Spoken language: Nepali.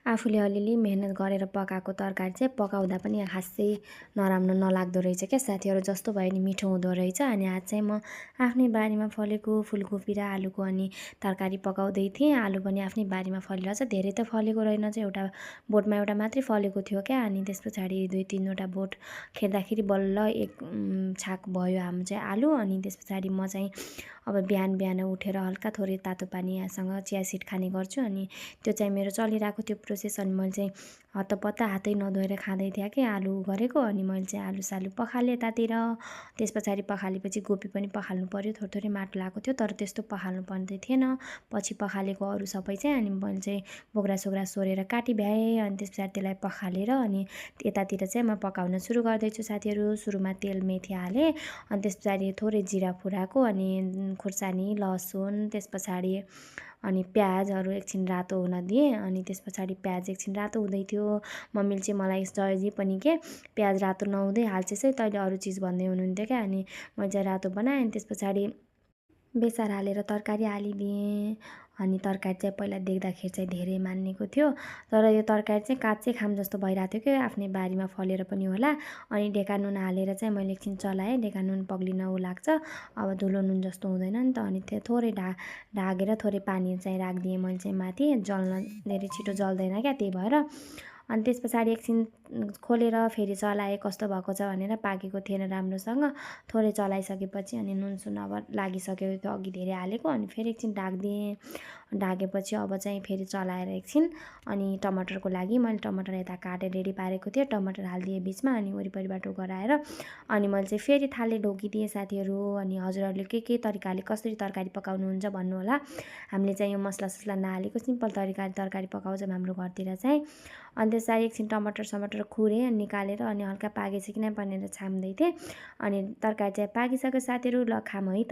आफूले अलिअलि मेहनत गरेर पकाएको तरकारी चाहिँ पकाउँदा पनि खासै नराम्रो नलाग्दो रहेछ क्या साथीहरू। जस्तो भयो नि मिठो हुँदो रहेछ। अनि आज चाहिँ म आफ्नै बारीमा फलेको फुलकोपी र आलुको अनि तरकारी पकाउँदै थिएँ। आलु पनि आफ्नै बारीमा फलिरहेछ। धेरै त फलेको रहेनछ, एउटा बोटमा एउटा मात्रै फलेको थियो क्या। अनि त्यस पछाडि 2-3वटा बोट खेर्दाखेरि बल्ल एक छाक भयो हाम्रो चाहिँ आलु। अनि त्यस पछाडि म चाहिँ अब बिहान बिहान उठेर हल्का थोरै तातो पानीसँग चिया सिड खाने गर्छु। अनि त्यो चाहिँ मेरो चलिरहेको थियो प्रोसेस। अनि मैले चाहिँ हत्तपत्त हातै नधोएर खाँदै थिएँ कि आलु गरेको। अनि मैले चाहिँ आलु सालु पखालेँ यतातिर। त्यस पछाडि पखालेपछि कोपी पनि पखाल्नु पर्यो, थोरै थोरै माटो लागेको थियो तर त्यस्तो पखाल्नु पर्दै थिएन। पछि पखालेको अरू सबै चाहिँ अनि मैले चाहिँ बोक्रा सोक्रा सोरेर काटी भ्याएँ। अनि त्यस पछाडि त्यसलाई पखालेर अनि यतातिर चाहिँ म पकाउन सुरु गर्दैछु साथीहरू। सुरुमा तेल मेथी हालेँ, अनि त्यस पछाडि थोरै जिरा फुराको, अनि खुर्सानी लसुन, त्यस पछाडि अनि प्याजहरू एकछिन रातो हुन दिएँ। अनि त्यस पछाडि प्याज एकछिन रातो हुँदै थियो। मम्मीले चाहिँ मलाई जहिले पनि के प्याज रातो नहुँदै हाल्छेस् है तैँले अरू चिज भन्दै हुनुहुन्थ्यो क्या। अनि मैले चाहिँ रातो बनाएँ। अनि त्यस पछाडि बेसार हालेर तरकारी हालिदिएँ। अनि तरकारी चाहिँ पहिला देख्दाखेरि चाहिँ धेरै मान्नेको थियो, तर यो तरकारी चाहिँ काँचै खाम जस्तो भइरहेको थियो कि आफ्नै बारीमा फलेर पनि होला। अनि ढेका नुन हालेर चाहिँ मैले एकछिन चलाएँ। ढेका नुन पग्लिन ऊ लाग्छ, अब धुलो नुन जस्तो हुँदैन नि त। अनि त्यो थोरै ढाकेर थोरै पानी चाहिँ राखिदिएँ मैले चाहिँ माथि, जल्न धेरै छिटो जल्दैन क्या, त्यही भएर। अनि त्यस पछाडि एकछिन खोलेर फेरि चलाएँ कस्तो भएको छ भनेर। पाकेको थिएन राम्रोसँग। थोरै चलाइसकेपछि अनि नुनसुन अब लागिसक्यो, त्यो अघि धेरै हालेको। अनि फेरि एकछिन ढाकिदिएँ। ढाकेपछि अब चाहिँ फेरि चलाएर एकछिन अनि टमाटरको लागि मैले टमाटर यता काटेर रेडी पारेको थिएँ। टमाटर हालिदिएँ बिचमा, अनि वरिपरिबाट गराएर अनि मैले चाहिँ फेरि थाले ढोकिदिएँ साथीहरू। अनि हजुरहरूले के तरिकाले कसरी तरकारी पकाउनुहुन्छ भन्नुहोला। हामीले चाहिँ यो मसला नहालेको सिम्पल तरकारी पकाउँछौँ हाम्रो घरतिर चाहिँ। अनि त्यसलाई एकछिन टमाटर समाटर खुरेँ अनि निकालेर अनि हल्का पाकेछ कि नै भनेर छाम्दै थिएँ। अनि तरकारी चाहिँ पाकिसक्यो साथीहरू, ल खाऊँ है त।